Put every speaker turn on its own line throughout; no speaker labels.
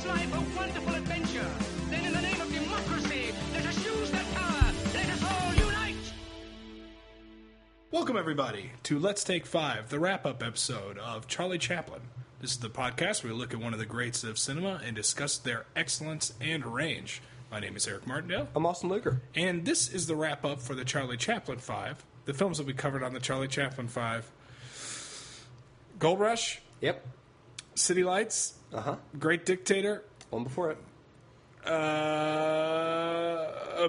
life a wonderful adventure. Then in the name of democracy, let us use that power. Let us all unite.
Welcome, everybody, to Let's Take 5, the wrap-up episode of Charlie Chaplin. This is the podcast where we look at one of the greats of cinema and discuss their excellence and range. My name is Eric Martindale.
I'm Austin Luker.
And this is the wrap-up for the Charlie Chaplin 5, the films that we covered on the Charlie Chaplin 5. Gold Rush.
Yep.
City Lights.
Uh-huh.
Great Dictator.
One before it.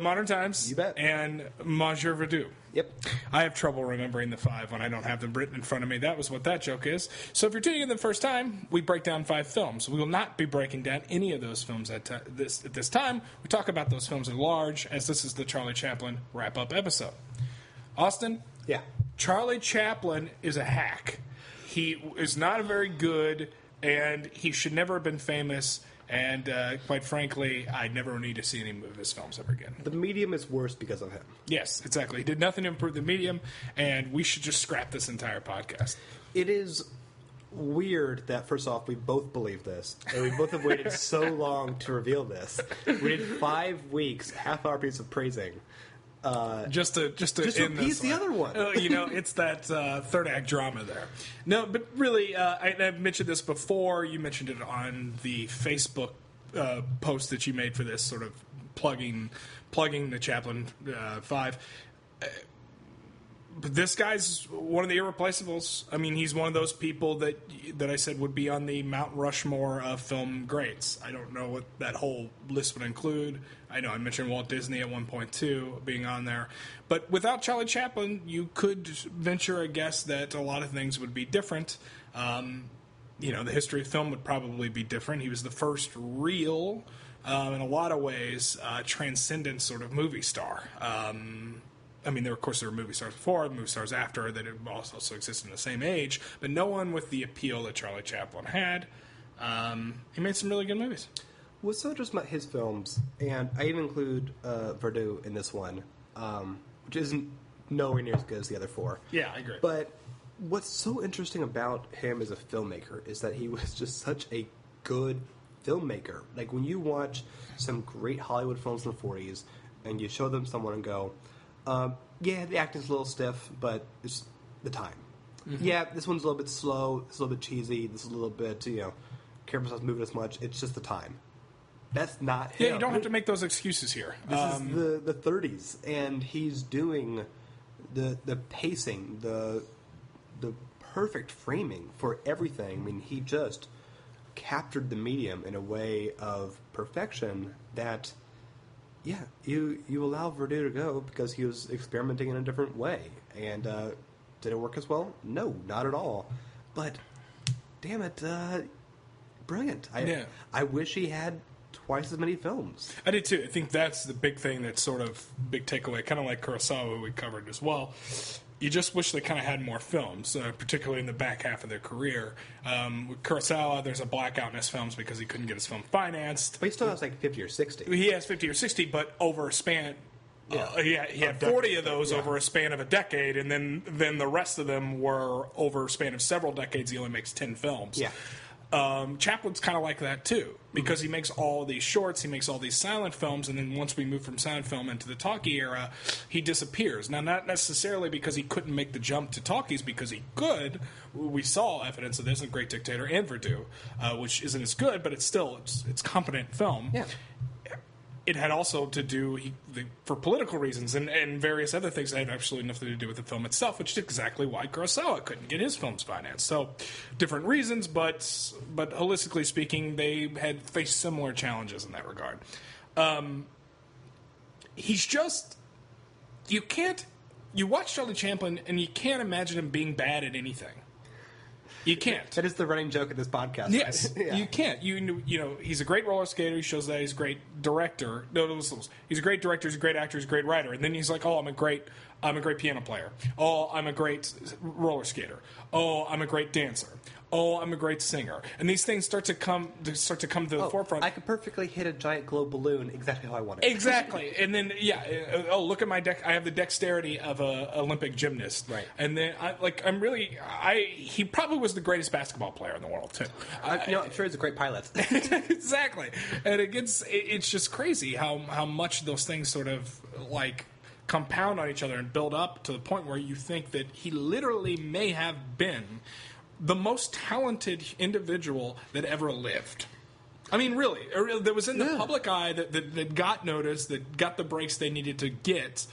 Modern Times.
You bet.
And Monsieur Verdoux.
Yep.
I have trouble remembering the 5 when I don't have them written in front of me. That was what that joke is. So if you're tuning in the first time, we break down 5 films. We will not be breaking down any of those films at this time. We talk about those films at large, as this is the Charlie Chaplin wrap-up episode. Austin?
Yeah.
Charlie Chaplin is a hack. He is not very good, and he should never have been famous. And quite frankly, I never need to see any of his films ever again.
The medium is worse because of him.
Yes, exactly. He did nothing to improve the medium, and we should just scrap this entire podcast.
It is weird that, first off, we both believe this, and we both have waited so long to reveal this. We did 5 weeks, half-hour piece of praising.
Just to end
appease the other one.
It's that third act drama there. No, but really, I've mentioned this before. You mentioned it on the Facebook post that you made for this, sort of plugging the Chaplin 5. But this guy's one of the irreplaceables. I mean, he's one of those people that I said would be on the Mount Rushmore of film greats. I don't know what that whole list would include. I know I mentioned Walt Disney at one point, too, being on there. But without Charlie Chaplin, you could venture a guess that a lot of things would be different. The history of film would probably be different. He was the first real, in a lot of ways, transcendent sort of movie star. There were movie stars before, movie stars after that also existed in the same age, but no one with the appeal that Charlie Chaplin had. He made some really good movies.
What's so interesting about his films, and I even include Verdoux in this one, which isn't nowhere near as good as the other 4.
Yeah, I agree.
But what's so interesting about him as a filmmaker is that he was just such a good filmmaker. Like, when you watch some great Hollywood films in the 40s, and you show them someone and go, the acting's a little stiff, but it's the time. Mm-hmm. Yeah, this one's a little bit slow, it's a little bit cheesy, this is a little bit, camera's not moving as much, it's just the time. That's not him.
Yeah, you don't have to make those excuses here.
This is the 30s, and he's doing the pacing, the perfect framing for everything. I mean, he just captured the medium in a way of perfection that... Yeah, you allow Verdoux to go because he was experimenting in a different way. And did it work as well? No, not at all. But, damn it, brilliant. I wish he had twice as many films.
I did too. I think that's the big thing, that's sort of big takeaway, kind of like Kurosawa, who we covered as well. You just wish they kind of had more films, particularly in the back half of their career. With Kurosawa, there's a blackout in his films because he couldn't get his film financed.
But he still has like 50 or 60.
He has 50 or 60, but over a span... he had 40 of those over a span of a decade, and then the rest of them were over a span of several decades. He only makes 10 films.
Yeah.
Chaplin's kind of like that, too, because he makes all these shorts, he makes all these silent films, and then once we move from silent film into the talkie era, he disappears. Now, not necessarily because he couldn't make the jump to talkies, because he could. We saw evidence of this in Great Dictator and Verdoux, which isn't as good, but it's competent film.
Yeah.
It had also to do, for political reasons and various other things that had absolutely nothing to do with the film itself, which is exactly why Kurosawa couldn't get his films financed. So, different reasons, but holistically speaking, they had faced similar challenges in that regard. He's just... You watch Charlie Chaplin, and you can't imagine him being bad at anything. You can't.
That is the running joke of this podcast.
Yes,
right? Yeah.
You can't. He's a great roller skater. He shows that he's a great director. No, he's a great director. He's a great actor. He's a great writer. And then he's like, "Oh, I'm a great I'm a great piano player. Oh, I'm a great roller skater. Oh, I'm a great dancer. Oh, I'm a great singer. And these things start to come to the forefront.
I could perfectly hit a giant globe balloon exactly how I want it.
Exactly. And then, look at my I have the dexterity of a Olympic gymnast.
Right.
And then, he probably was the greatest basketball player in the world, too.
I'm sure he's a great pilot.
Exactly. And it's just crazy how much those things sort of, like, compound on each other and build up to the point where you think that he literally may have been the most talented individual that ever lived. I mean, really, that was in the public eye, that got noticed, that got the breaks they needed to get.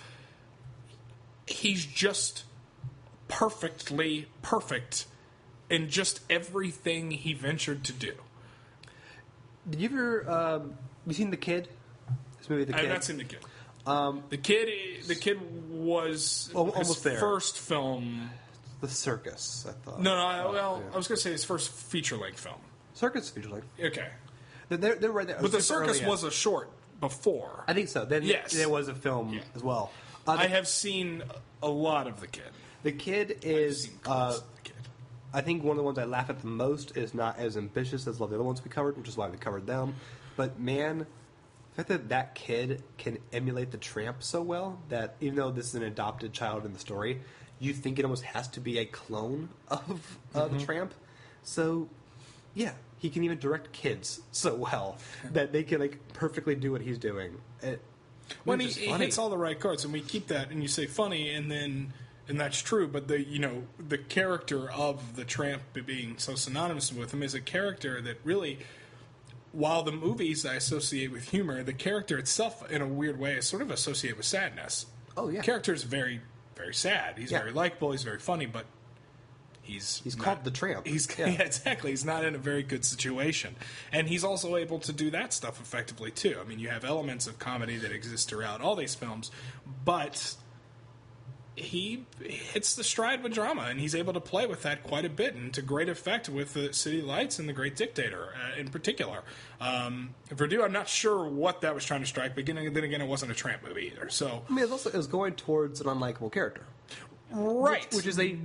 He's just perfectly perfect in just everything he ventured to do.
Did you ever you seen The Kid? This movie, The Kid.
I've not seen The Kid. The Kid was
almost
his
there.
First film.
The Circus, I thought.
I was going to say his first feature-length film.
Circus feature-length.
Okay.
They're right there.
But The Circus was a short before.
I think so. Then
yes.
There was a film as well.
I have seen a lot of The Kid.
The Kid is...
The Kid.
I think one of the ones I laugh at the most is not as ambitious as a lot of the other ones we covered, which is why we covered them. But, man... The fact that kid can emulate the Tramp so well that even though this is an adopted child in the story, you think it almost has to be a clone of the Tramp. So, yeah, he can even direct kids so well that they can perfectly do what he's doing.
When he hits all the right chords, and we keep that, and you say funny, and that's true. But the character of the Tramp being so synonymous with him is a character that really. While the movies I associate with humor, the character itself, in a weird way, is sort of associated with sadness.
Oh, yeah.
The character is very, very sad. He's very likable. He's very funny, but he's
called the Tramp.
Exactly. He's not in a very good situation. And he's also able to do that stuff effectively, too. I mean, you have elements of comedy that exist throughout all these films, but he hits the stride with drama, and he's able to play with that quite a bit, and to great effect with the City Lights and the Great Dictator in particular. Verdoux, I'm not sure what that was trying to strike, but then again, it wasn't a Tramp movie either. So
I mean, it was going towards an unlikable character,
right?
Which is a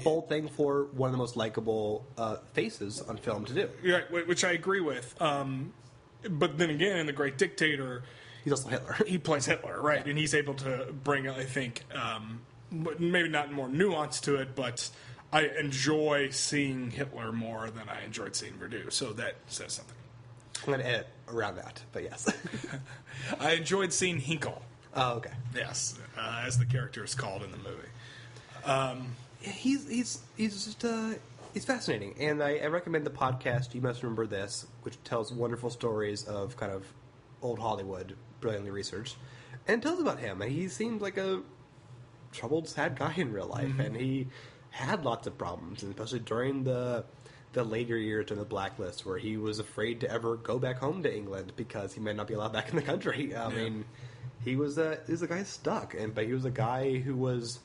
bold thing for one of the most likable faces on film to do.
Right, which I agree with. But then again, in the Great Dictator.
He's also Hitler.
He plays Hitler, right? Yeah. And he's able to bring, I think, maybe not more nuance to it, but I enjoy seeing Hitler more than I enjoyed seeing Verdoux. So that says something.
I'm going to edit around that, but yes.
I enjoyed seeing Hinkle.
Oh, okay.
Yes, as the character is called in the movie.
He's just he's fascinating, and I recommend the podcast You Must Remember This, which tells wonderful stories of kind of old Hollywood, brilliantly researched, and tells about him. And he seemed like a troubled, sad guy in real life, and he had lots of problems, and especially during the later years during the blacklist, where he was afraid to ever go back home to England because he might not be allowed back in the country. I mean, he was a guy stuck, but he was a guy who was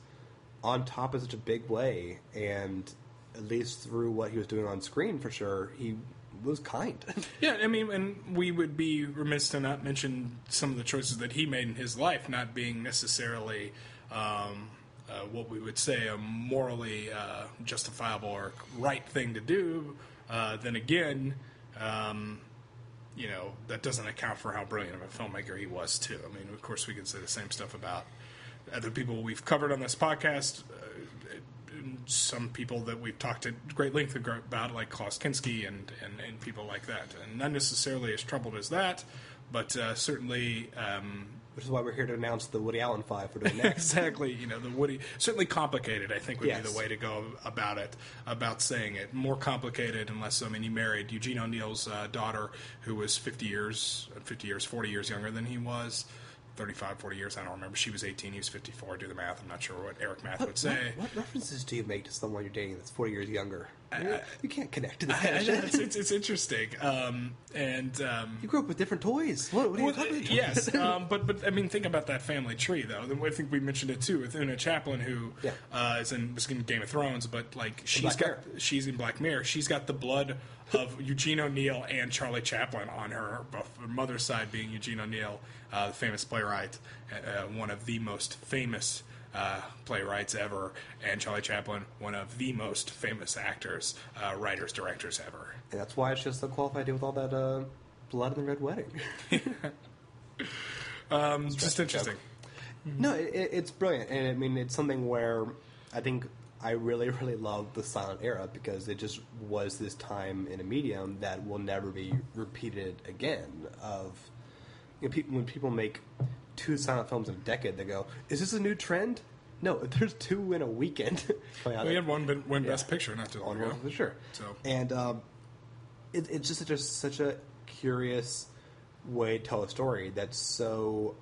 on top in such a big way, and at least through what he was doing on screen, for sure, he was kind.
Yeah, I mean, and we would be remiss to not mention some of the choices that he made in his life, not being necessarily what we would say a morally justifiable or right thing to do. Then again, that doesn't account for how brilliant of a filmmaker he was, too. I mean, of course, we could say the same stuff about other people we've covered on this podcast, some people that we've talked at great length about, like Klaus Kinski and people like that. And not necessarily as troubled as that, but certainly...
which is why we're here to announce the Woody Allen 5 we're doing next.
Exactly. The Woody... Certainly complicated, I think, would be the way to go about it, about saying it. More complicated unless, he married Eugene O'Neill's daughter, who was 40 years younger than he was. 35, 40 years, I don't remember. She was 18, he was 54. Do the math. I'm not sure what Eric Math would say.
What references do you make to someone you're dating that's 40 years younger? You can't connect to
that.
It's
interesting.
You grew up with different toys. What are you talking about?
Yes, but I mean, think about that family tree, though. I think we mentioned it too with Una Chaplin, who was in Game of Thrones, but she's in Black Mirror. She's got the blood of Eugene O'Neill and Charlie Chaplin on her mother's side, being Eugene O'Neill, the famous playwright, one of the most famous playwrights ever, and Charlie Chaplin, one of the most famous actors, writers, directors ever.
And that's why it's just so qualified to deal with all that blood in the red wedding.
Just interesting.
No, it's brilliant, and I mean it's something where I think I really, really love the silent era because it just was this time in a medium that will never be repeated again. Of when people make 2 silent films in a decade, they go, "Is this a new trend?" No, there's 2 in a weekend.
We had one win Best Picture not too long ago.
For sure.
So
and it's just such a curious way to tell a story that's so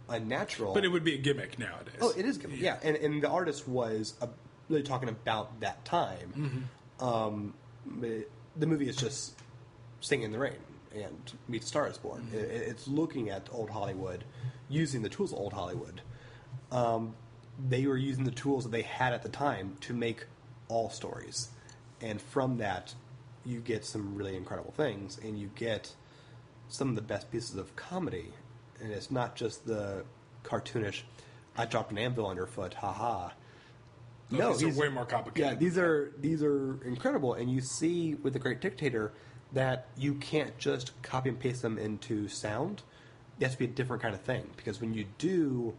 unnatural.
But it would be a gimmick nowadays.
Oh, it is gimmick, yeah. And the artist was really talking about that time. But the movie is just Singing in the Rain and Meet the Star is Born. It's looking at old Hollywood, using the tools of old Hollywood. They were using the tools that they had at the time to make all stories. And from that, you get some really incredible things, and you get some of the best pieces of comedy. And it's not just the cartoonish, I dropped an anvil on your foot, haha.
No, these are way more complicated.
Yeah, these are incredible, and you see with the Great Dictator that you can't just copy and paste them into sound. It has to be a different kind of thing, because when you do,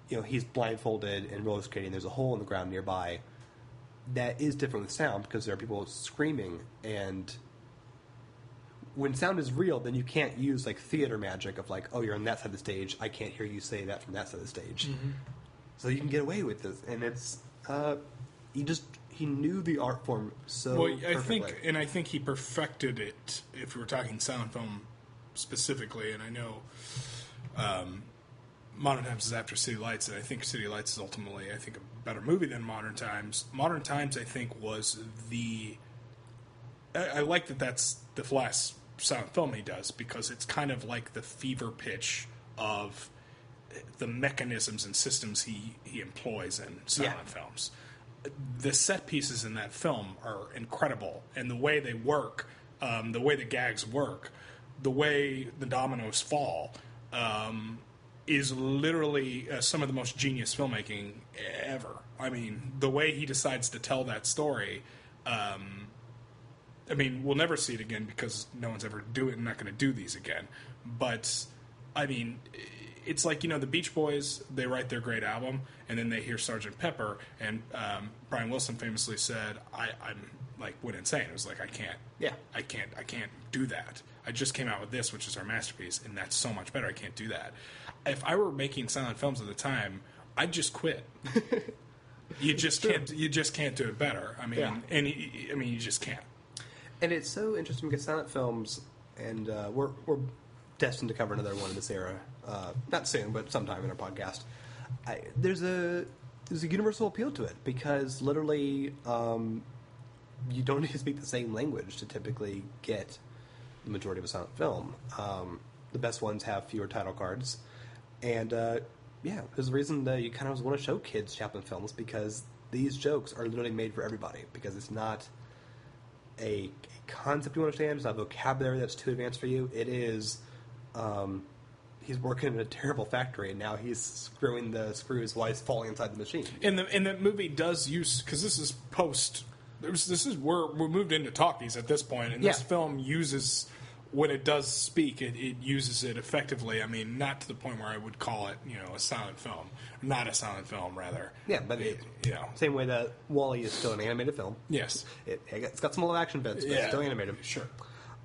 he's blindfolded and roller skating, there's a hole in the ground nearby. That is different with sound, because there are people screaming, and when sound is real, then you can't use like theater magic of like, oh, you're on that side of the stage, I can't hear you say that from that side of the stage. So you can get away with this, and it's he knew the art form so perfectly.
I think he perfected it. If we were talking silent film specifically, and I know Modern Times is after City Lights, and I think City Lights is ultimately, I think, a better movie than Modern Times. Modern Times, I think, was I like that that's the last silent film he does, because it's kind of like the fever pitch of the mechanisms and systems he employs in silent films. The set pieces in that film are incredible, and the way they work, the way the gags work, the way the dominoes fall, is literally some of the most genius filmmaking ever. I mean, the way he decides to tell that story, we'll never see it again because no one's ever not going to do these again. But, I mean, it's like, the Beach Boys, they write their great album, and then they hear Sgt. Pepper, and Brian Wilson famously said, I'm like, went insane. It was like, I can't do that. I just came out with this, which is our masterpiece, and that's so much better. I can't do that. If I were making silent films at the time, I'd just quit. You just can't do it better. You just can't. And
it's so interesting because silent films, and we're destined to cover another one in this era. Not soon, but sometime in our podcast. There's a universal appeal to it because literally you don't need to speak the same language to typically get the majority of a silent film. The best ones have fewer title cards. And there's a reason that you kind of want to show kids Chaplin films, because these jokes are literally made for everybody, because it's not a concept you understand, it's not vocabulary that's too advanced for you. It is he's working in a terrible factory, and now he's screwing the screws while he's falling inside the machine.
And the movie does use, because this is post, we're moved into talkies at this point, and this film uses, when it does speak, it uses it effectively. I mean, not to the point where I would call it, a silent film. Not a silent film, rather.
Yeah, but same way that WALL-E is still an animated film.
Yes.
It's got some little action bits, but it's still animated.
Sure.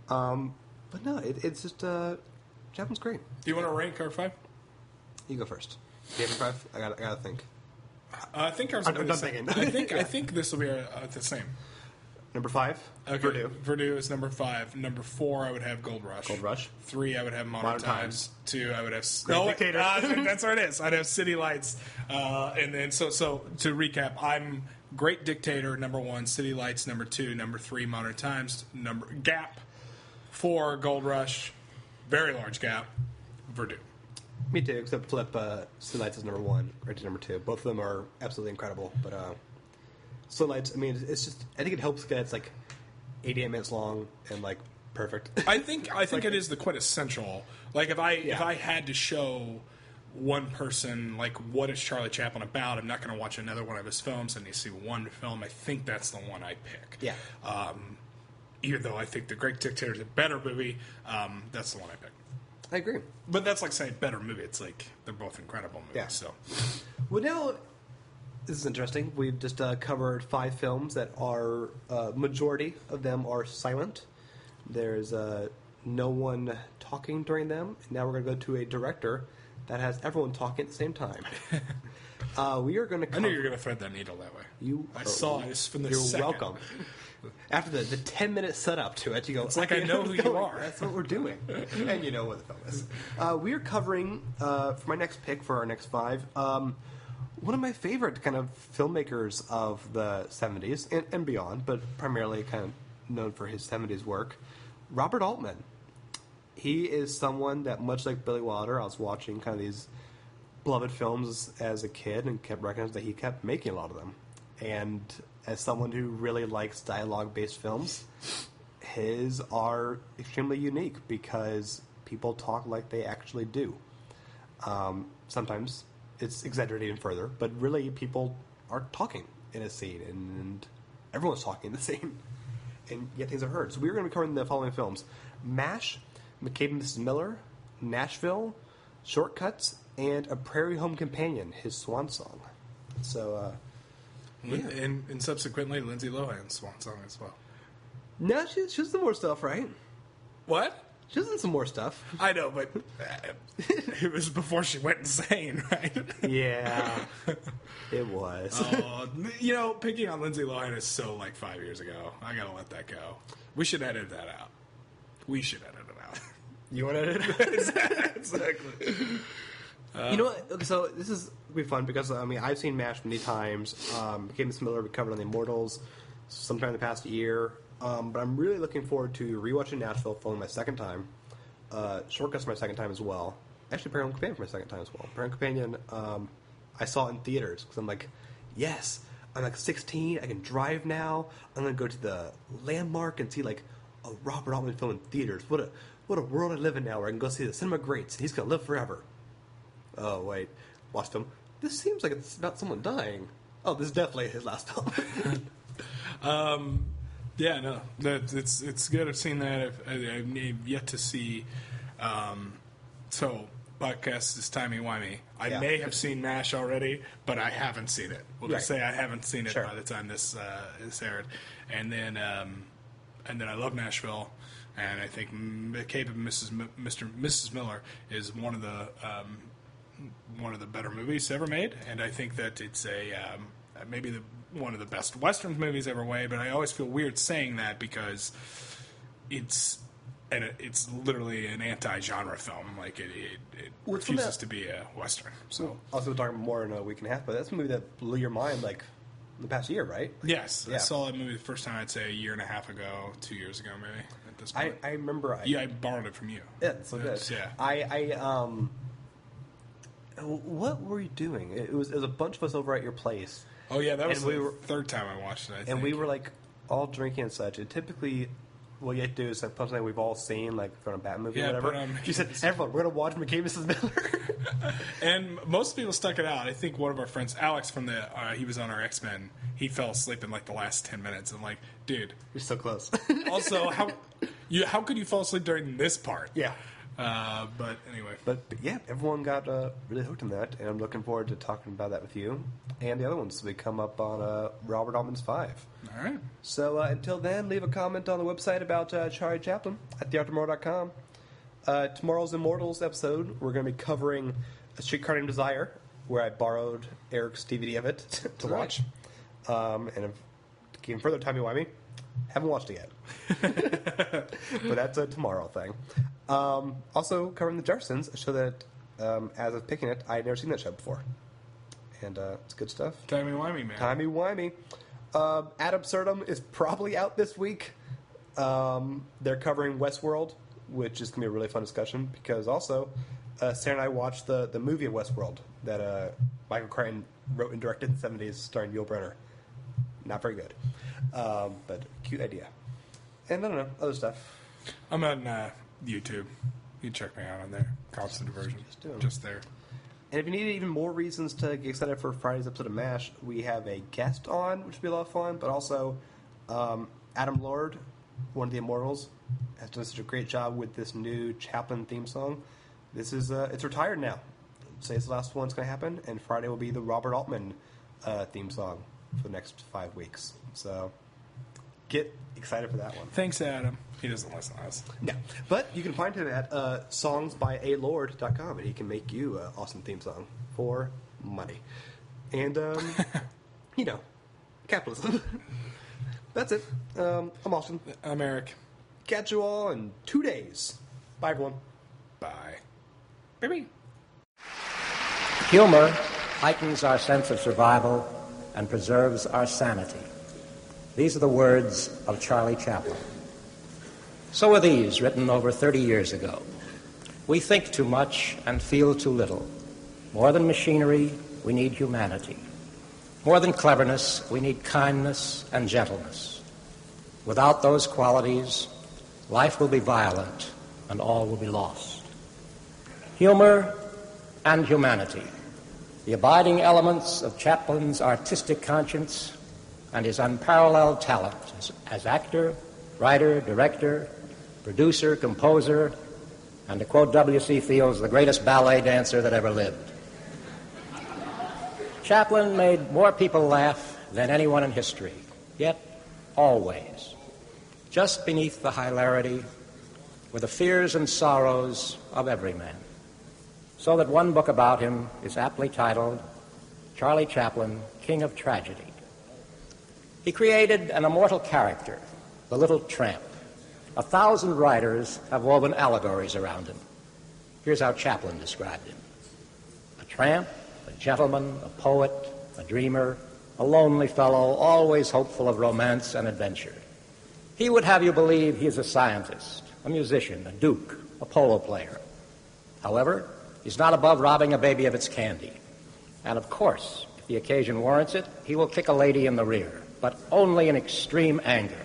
But no, it's just, Chaplin's great.
Do you want to rank our 5?
You go first. Do you have a 5? I gotta think.
I think ours will be the same. I think this will be the same.
Number 5,
okay. Verdoux is number 5. Number 4, I would have Gold Rush. 3, I would have Modern Times. 2, I would have
Great Dictator.
That's where it is. I'd have City Lights. And then, so to recap, I'm Great Dictator, number 1, City Lights, number 2, number 3, Modern Times, gap, 4, Gold Rush, very large gap, Verdoux.
Me too, except flip City Lights is number 1, Great Dictator number 2. Both of them are absolutely incredible, but City Lights, it's just, I think it helps that it's like 88 minutes long and like perfect.
I think it is the quintessential. Like if I had to show one person, like, what is Charlie Chaplin about? I'm not going to watch another one of his films. I need to see one film. I think that's the one I pick.
Yeah.
Even though I think The Great Dictator is a better movie, that's the one I pick.
I agree.
But that's like saying better movie. It's like they're both incredible movies.
Yeah.
So,
Well, now, this is interesting. We've just covered 5 films that are, majority of them are silent. There's no one talking during them. And now we're going to go to a director that has everyone talking at the same time. We are going to
I knew you were going to thread that needle that way. I saw it from the
You're
second.
welcome. After the 10-minute setup to it, you go,
It's like I know who you are.
That's what we're doing. And you know what the film is. We are covering, for my next pick, for our next 5, one of my favorite kind of filmmakers of the 70s and beyond, but primarily kind of known for his 70s work, Robert Altman. He is someone that, much like Billy Wilder, I was watching kind of these beloved films as a kid and kept recognizing that he kept making a lot of them. And as someone who really likes dialogue-based films, his are extremely unique because people talk like they actually do. Sometimes it's exaggerated even further, but really people are talking in a scene, and everyone's talking in the scene, and yet things are heard. So we're going to be covering the following films: MASH, McCabe and Mrs. Miller, Nashville, Shortcuts, and A Prairie Home Companion, his swan song. So,
And subsequently, Lindsay Lohan's swan song as well.
no, she's some more stuff, right?
What?
She's in some more stuff.
I know, but it was before she went insane, right?
Yeah, it was.
Picking on Lindsay Lohan is so like 5 years ago. I gotta let that go. We should edit that out. We should edit it out.
You want to edit it?
Exactly.
You know what? Okay, so this is going to be fun because, I've seen MASH many times. Mrs. Miller we covered on the Immortals sometime in the past year. But I'm really looking forward to rewatching Nashville for my second time. Shortcuts for my second time as well. Actually, Prairie Home Companion for my second time as well. Prairie Home Companion, I saw it in theaters because I'm like, yes, I'm like 16, I can drive now. I'm going to go to the Landmark and see like a Robert Altman film in theaters. What a world I live in now where I can go see the cinema greats and he's going to live forever. Oh, wait. Watch film. This seems like it's about someone dying. Oh, this is definitely his last film.
Yeah, no, it's good. I've seen that. I've yet to see. So, podcast is timey-wimey. I may have seen MASH already, but I haven't seen it. We'll just say I haven't seen it by the time this aired. And then I love Nashville, and I think McCabe and Mrs. Miller is one of the better movies ever made, and I think that it's maybe one of the best Western movies ever made. But I always feel weird saying that because it's literally an anti-genre film. Like it refuses to be a Western. So
also, we're talking more in a week and a half, but that's a movie that blew your mind like in the past year, right?
Yes, yeah. I saw that movie the first time. I'd say a year and a half ago, 2 years ago, maybe. At this point,
I remember.
I borrowed it from you.
Yeah, so good.
Yeah.
What were you doing? It was a bunch of us over at your place.
Oh yeah, that was the third time I watched it. I think.
And we were like all drinking and such. And typically, what you have to do is like put something we've all seen, like from a Batman movie or whatever. You said, "Everyone, we're gonna watch McCabe Mrs. Miller."
And most people stuck it out. I think one of our friends, Alex from he was on our X-Men. He fell asleep in like the last 10 minutes. I'm like, dude,
you're so close.
Also, how could you fall asleep during this part?
Yeah.
But anyway.
But yeah, everyone got really hooked on that, and I'm looking forward to talking about that with you and the other ones we come up on Robert Altman's 5.
All right.
So until then, leave a comment on the website about Charlie Chaplin at theaftermore.com. Tomorrow's Immortals episode, we're going to be covering A Streetcar Named Desire, where I borrowed Eric's DVD of it to watch. And to give further timey-wimey, haven't watched it yet. But that's a tomorrow thing. Also covering The Jeffersons, a show that, as of picking it, I had never seen that show before. And it's good stuff.
Timey-wimey, man.
Timey-wimey. Ad Absurdum is probably out this week. They're covering Westworld, which is going to be a really fun discussion, because also Sarah and I watched the movie of Westworld that Michael Crichton wrote and directed in the 70s starring Yul Brynner. Not very good. But cute idea. And I don't know, other stuff.
I'm on YouTube. You can check me out on there. Constant Diversion. Just there.
And if you need even more reasons to get excited for Friday's episode of MASH, we have a guest on, which will be a lot of fun, but also Adam Lord, one of the Immortals, has done such a great job with this new Chaplin theme song. This is, it's retired now. Say it's the last one that's going to happen, and Friday will be the Robert Altman theme song for the next 5 weeks. So get excited for that one.
Thanks, Adam. He doesn't listen to us.
No. But you can find him at songsbyalord.com, and he can make you an awesome theme song for money. And, you know, capitalism. That's it. I'm Austin.
I'm Eric.
Catch you all in 2 days. Bye, everyone.
Bye. Baby.
Humor heightens our sense of survival and preserves our sanity. These are the words of Charlie Chaplin. So are these, written over 30 years ago. We think too much and feel too little. More than machinery, we need humanity. More than cleverness, we need kindness and gentleness. Without those qualities, life will be violent and all will be lost. Humor and humanity, the abiding elements of Chaplin's artistic conscience and his unparalleled talent as actor, writer, director, producer, composer, and to quote W.C. Fields, the greatest ballet dancer that ever lived. Chaplin made more people laugh than anyone in history, yet always, just beneath the hilarity, were the fears and sorrows of every man. So that one book about him is aptly titled Charlie Chaplin, King of Tragedy. He created an immortal character, the little tramp. 1,000 writers have woven allegories around him. Here's how Chaplin described him. A tramp, a gentleman, a poet, a dreamer, a lonely fellow, always hopeful of romance and adventure. He would have you believe he is a scientist, a musician, a duke, a polo player. However, he's not above robbing a baby of its candy. And of course, if the occasion warrants it, he will kick a lady in the rear, but only in extreme anger.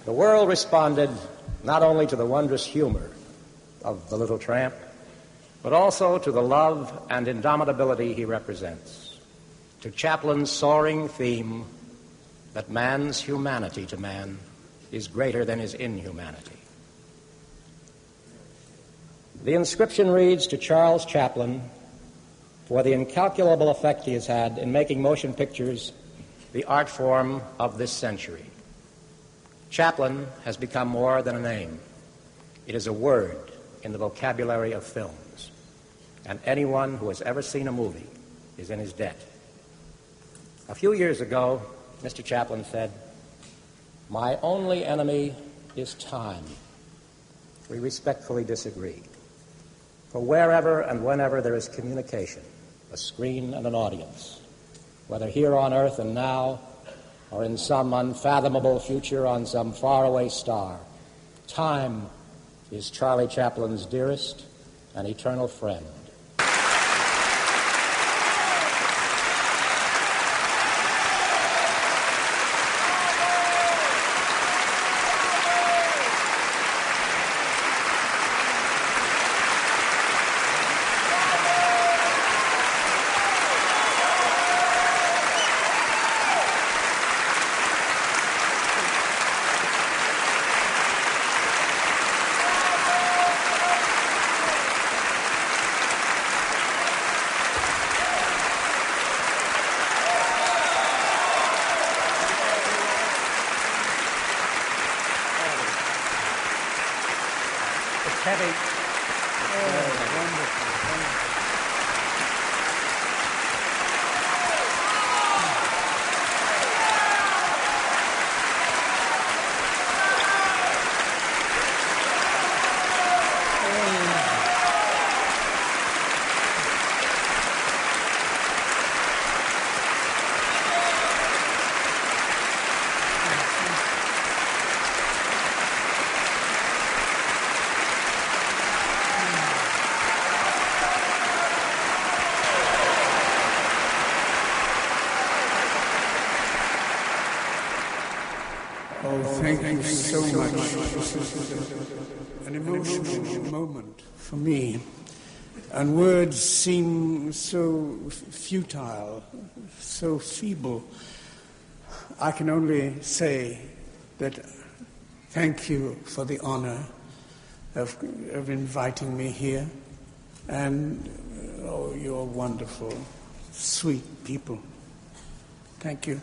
The world responded not only to the wondrous humor of the little tramp, but also to the love and indomitability he represents, to Chaplin's soaring theme that man's humanity to man is greater than his inhumanity. The inscription reads, to Charles Chaplin, for the incalculable effect he has had in making motion pictures the art form of this century. Chaplin has become more than a name. It is a word in the vocabulary of films, and anyone who has ever seen a movie is in his debt. A few years ago, Mr. Chaplin said, "My only enemy is time." We respectfully disagree. For wherever and whenever there is communication, a screen and an audience, whether here on earth and now, or in some unfathomable future on some faraway star, time is Charlie Chaplin's dearest and eternal friend.
Thank you so much. This is an emotional moment for me. And words seem so futile, so feeble. I can only say that thank you for the honor of inviting me here. And, oh, you're wonderful, sweet people. Thank you.